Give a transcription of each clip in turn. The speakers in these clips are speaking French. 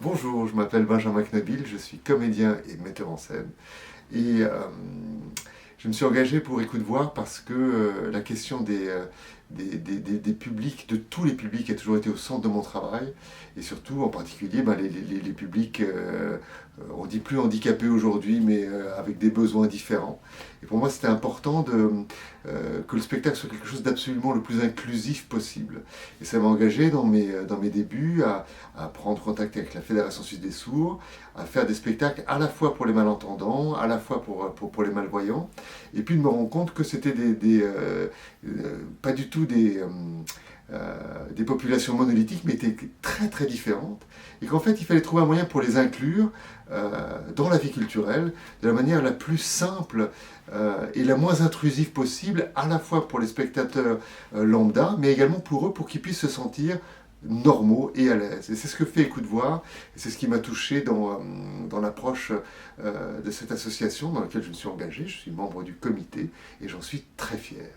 Bonjour, je m'appelle Benjamin Knabil, je suis comédien et metteur en scène. Et je me suis engagé pour Écoute Voir parce que la question des publics, de tous les publics, a toujours été au centre de mon travail. Et surtout, en particulier, les publics, on dit plus handicapés aujourd'hui, mais avec des besoins différents. Et pour moi, c'était important que le spectacle soit quelque chose d'absolument le plus inclusif possible. Et ça m'a engagé dans mes débuts à prendre contact avec la Fédération suisse des sourds, à faire des spectacles à la fois pour les malentendants, à la fois pour les malvoyants, et puis de me rendre compte que c'était pas du tout des populations monolithiques, mais étaient très très différentes, et qu'en fait il fallait trouver un moyen pour les inclure dans la vie culturelle de la manière la plus simple et la moins intrusive possible, à la fois pour les spectateurs lambda, mais également pour eux, pour qu'ils puissent se sentir normaux et à l'aise. Et c'est ce que fait Écoute Voir, et c'est ce qui m'a touché dans l'approche de cette association dans laquelle je me suis engagé. Je suis membre du comité et j'en suis très fier.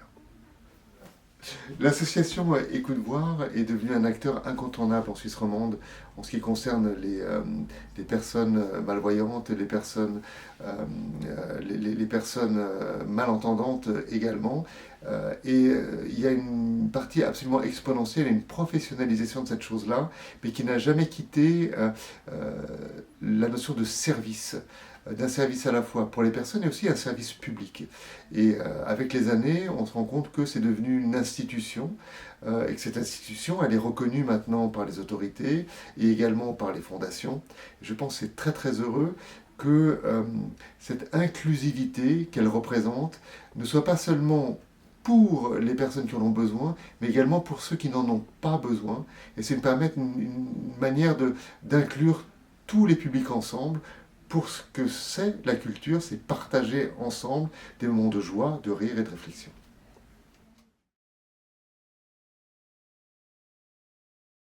L'association Écoute Voir est devenue un acteur incontournable en Suisse romande en ce qui concerne les personnes malvoyantes, les personnes malentendantes également. Il y a une partie absolument exponentielle et une professionnalisation de cette chose-là, mais qui n'a jamais quitté la notion de service, d'un service à la fois pour les personnes et aussi un service public. Et avec les années, on se rend compte que c'est devenu une institution et que cette institution, elle est reconnue maintenant par les autorités et également par les fondations. Je pense que c'est très très heureux que cette inclusivité qu'elle représente ne soit pas seulement pour les personnes qui en ont besoin, mais également pour ceux qui n'en ont pas besoin. Et c'est permettre une manière d'inclure tous les publics ensemble. Pour ce que c'est la culture, c'est partager ensemble des moments de joie, de rire et de réflexion.